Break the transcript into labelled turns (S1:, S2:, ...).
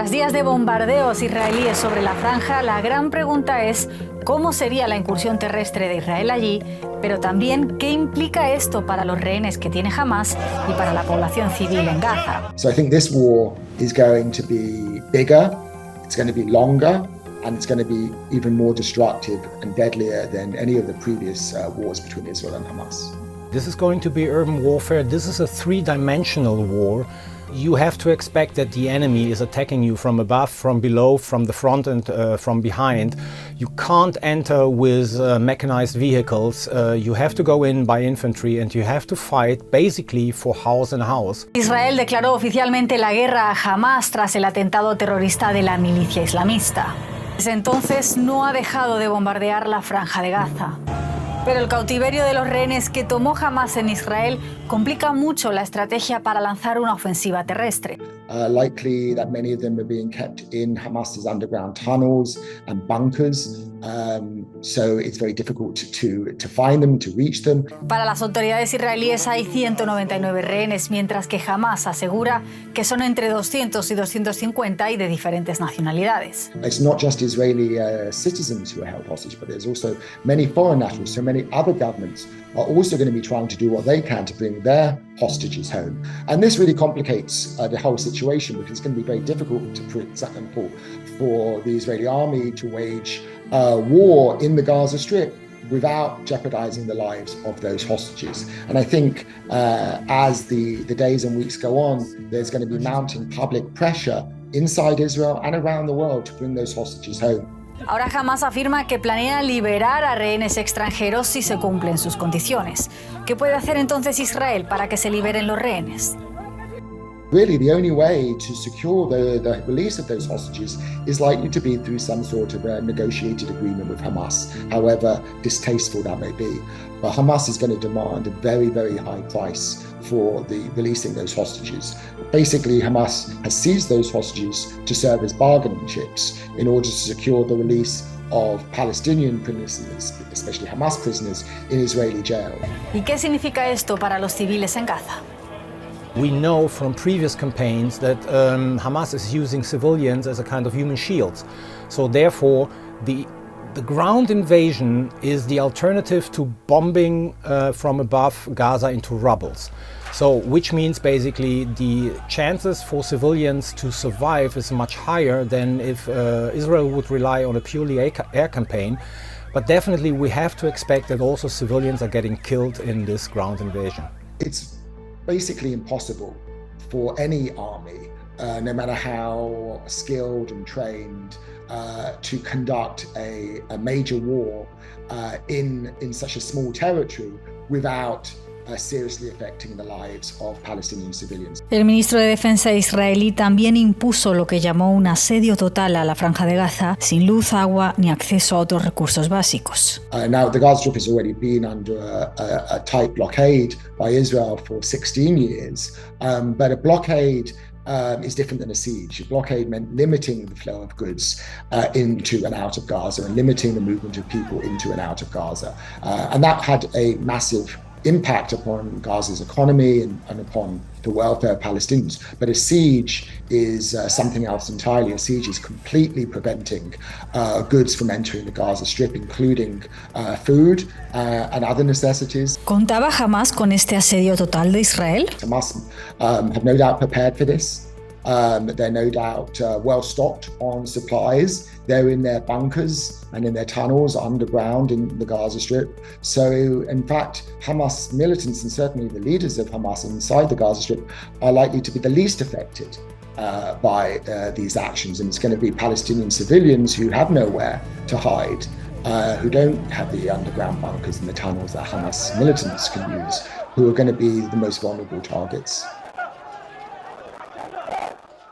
S1: Tras días de bombardeos israelíes sobre la franja, la gran pregunta es cómo sería la incursión terrestre de Israel allí, pero también qué implica esto para los rehenes que tiene Hamás y para la población civil en Gaza.
S2: So I think this war is going to be bigger, it's going to be longer, and it's going to be even more destructive and deadlier than any of the previous wars between Israel and Hamas.
S3: This is going to be urban warfare. This is a three-dimensional war. You have to expect that the enemy is attacking you from above, from below, from the front and from behind. You can't enter with mechanized vehicles. You have to go in by infantry and you have to fight basically for house and house.
S1: Israel declaró oficialmente la guerra a Hamás tras el atentado terrorista de la milicia islamista. Desde entonces no ha dejado de bombardear la franja de Gaza. Pero el cautiverio de los rehenes que tomó Hamás en Israel complica mucho la estrategia para lanzar una ofensiva terrestre.
S2: Likely that many of them are being kept in Hamas's underground tunnels and bunkers, so it's very difficult to find them, to reach them.
S1: Para las autoridades israelíes hay 199 rehenes, mientras que Hamás asegura que son entre 200 y 250 y de diferentes nacionalidades.
S2: It's not just Israeli citizens who are held hostage, but there's also many foreign nationals, so many other governments are also going to be trying to do what they can to bring their hostages home. And this really complicates the whole situation, because it's going to be very difficult, for example, for the Israeli army to wage war in the Gaza Strip without jeopardizing the lives of those hostages. And I think as the days and weeks go on, there's going to be mounting public pressure inside Israel and around the world to bring those hostages home.
S1: Ahora Hamás afirma que planea liberar a rehenes extranjeros si se cumplen sus condiciones. ¿Qué puede hacer entonces Israel para que se liberen los rehenes?
S2: Really, the only way to secure the release of those hostages is likely to be through some sort of a negotiated agreement with Hamas, however distasteful that may be. But Hamas is going to demand a very, very high price for releasing those hostages. Basically, Hamas has seized those hostages to serve as bargaining chips in order to secure the release of Palestinian prisoners, especially Hamas prisoners, in Israeli jail.
S1: ¿Y qué significa esto para los civiles en Gaza?
S3: We know from previous campaigns that Hamas is using civilians as a kind of human shields. So therefore, the ground invasion is the alternative to bombing from above Gaza into rubbles. So, which means basically the chances for civilians to survive is much higher than if Israel would rely on a purely air campaign. But definitely we have to expect that also civilians are getting killed in this ground invasion.
S2: It's basically impossible for any army, no matter how skilled and trained, to conduct a major war in such a small territory without seriously affecting the lives of Palestinian civilians.
S1: El ministro de Defensa israelí también impuso lo que llamó un asedio total a la franja de Gaza, sin luz, agua ni acceso a otros recursos básicos.
S2: Now, the Gaza Strip has already been under a tight blockade by Israel for 16 years, but a blockade is different than a siege. A blockade meant limiting the flow of goods into and out of Gaza and limiting the movement of people into and out of Gaza. And that had a massive impact upon Gaza's economy and upon the welfare of Palestinians. But a siege is something else entirely. A siege is completely preventing goods from entering the Gaza Strip, including food and other necessities.
S1: ¿Contaba Hamás con este asedio total de Israel?
S2: Hamas have no doubt prepared for this. They're no doubt well stocked on supplies. They're in their bunkers and in their tunnels underground in the Gaza Strip. So, in fact, Hamas militants and certainly the leaders of Hamas inside the Gaza Strip are likely to be the least affected by these actions. And it's going to be Palestinian civilians who have nowhere to hide, who don't have the underground bunkers and the tunnels that Hamas militants can use, who are going to be the most vulnerable targets.